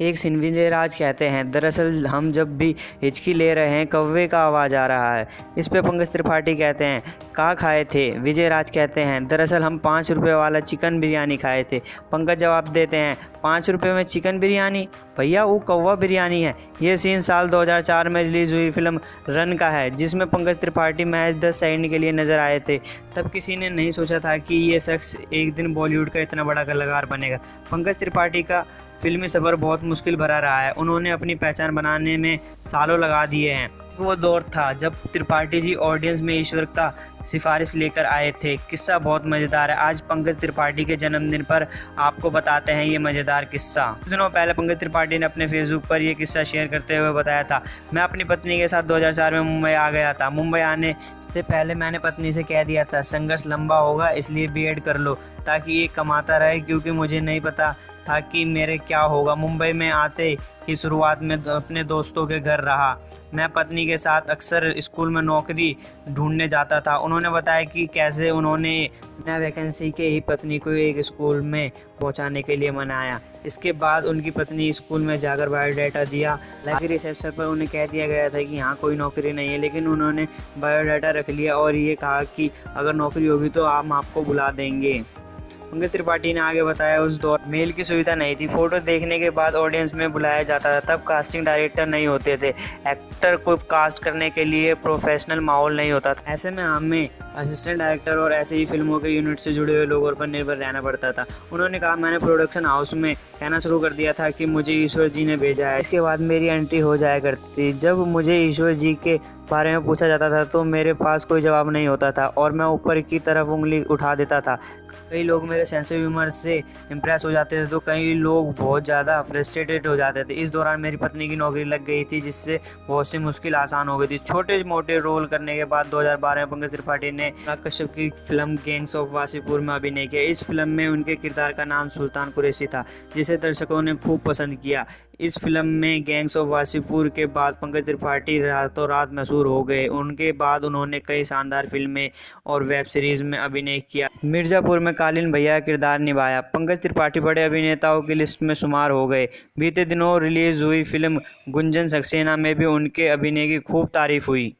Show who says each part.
Speaker 1: एक सीन विजय राज कहते हैं, दरअसल हम जब भी हिचकी ले रहे हैं कौवे का आवाज़ आ रहा है। इस पे पंकज त्रिपाठी कहते हैं, कहाँ खाए थे? विजय राज कहते हैं, दरअसल हम 5 रुपये वाला चिकन बिरयानी खाए थे। पंकज जवाब देते हैं, 5 रुपये में चिकन बिरयानी? भैया वो कौवा बिरयानी है। ये सीन साल 2004 में रिलीज़ हुई फिल्म रन का है, जिसमें पंकज त्रिपाठी महज 10 सेकंड के लिए नजर आए थे। तब किसी ने नहीं सोचा था कि ये शख्स एक दिन बॉलीवुड का इतना बड़ा कलाकार बनेगा। पंकज त्रिपाठी का फिल्मी सफ़र बहुत मुश्किल भरा रहा है। उन्होंने अपनी पहचान बनाने में सालों लगा दिए हैं। वो दौर था जब त्रिपाठी जी ऑडियंस में ईश्वर का सिफारिश लेकर आए थे। किस्सा बहुत मज़ेदार है। आज पंकज त्रिपाठी के जन्मदिन पर आपको बताते हैं ये मज़ेदार किस्सा। कुछ दिनों पहले पंकज त्रिपाठी ने अपने फेसबुक पर यह किस्सा शेयर करते हुए बताया था, मैं अपनी पत्नी के साथ 2004 में मुंबई आ गया था। मुंबई आने से पहले मैंने पत्नी से कह दिया था, संघर्ष लंबा होगा इसलिए बीएड कर लो ताकि ये कमाता रहे, क्योंकि मुझे नहीं पता था कि मेरे क्या होगा। मुंबई में आते ही शुरुआत में अपने दोस्तों के घर रहा। मैं पत्नी के साथ अक्सर स्कूल में नौकरी ढूंढने जाता था। उन्होंने बताया कि कैसे उन्होंने बिना वैकेंसी के ही पत्नी को एक स्कूल में पहुंचाने के लिए मनाया। इसके बाद उनकी पत्नी स्कूल में जाकर बायोडाटा दिया। हालांकि रिसेप्शन पर उन्हें कह दिया गया था कि यहाँ कोई नौकरी नहीं है, लेकिन उन्होंने बायोडाटा रख लिया और ये कहा कि अगर नौकरी होगी तो हम आपको बुला देंगे। पंकज त्रिपाठी ने आगे बताया, उस दौर मेल की सुविधा नहीं थी। फोटो देखने के बाद ऑडियंस में बुलाया जाता था। तब कास्टिंग डायरेक्टर नहीं होते थे। एक्टर को कास्ट करने के लिए प्रोफेशनल माहौल नहीं होता था। ऐसे में हमें असिस्टेंट डायरेक्टर और ऐसे ही फिल्मों के यूनिट से जुड़े हुए लोगों पर निर्भर रहना पड़ता था। उन्होंने कहा, मैंने प्रोडक्शन हाउस में कहना शुरू कर दिया था कि मुझे ईश्वर जी ने भेजा है। इसके बाद मेरी एंट्री हो जाया करती। जब मुझे ईश्वर जी के बारे में पूछा जाता था तो मेरे पास कोई जवाब नहीं होता था और मैं ऊपर की तरफ उंगली उठा देता था। कई लोग मेरे सेंस ऑफ ह्यूमर से इम्प्रेस हो जाते थे तो कई लोग बहुत ज़्यादा फ्रस्ट्रेटेड हो जाते थे। इस दौरान मेरी पत्नी की नौकरी लग गई थी, जिससे बहुत सी मुश्किल आसान हो गई थी। छोटे मोटे रोल करने के बाद 2012 में पंकज त्रिपाठी ने कश्यप की फिल्म गैंग्स ऑफ वासेपुर में अभिनय किया। इस फिल्म में उनके किरदार का नाम सुल्तान कुरैशी था, जिसे दर्शकों ने खूब पसंद किया। इस फिल्म में गैंग्स ऑफ वासेपुर के बाद पंकज त्रिपाठी रातों रात मशहूर हो गए। उनके बाद उन्होंने कई शानदार फिल्में और वेब सीरीज में अभिनय किया। मिर्ज़ापुर में कालीन भैया का किरदार निभाया। पंकज त्रिपाठी बड़े अभिनेताओं की लिस्ट में शुमार हो गए। बीते दिनों रिलीज हुई फिल्म गुंजन सक्सेना में भी उनके अभिनय की खूब तारीफ हुई।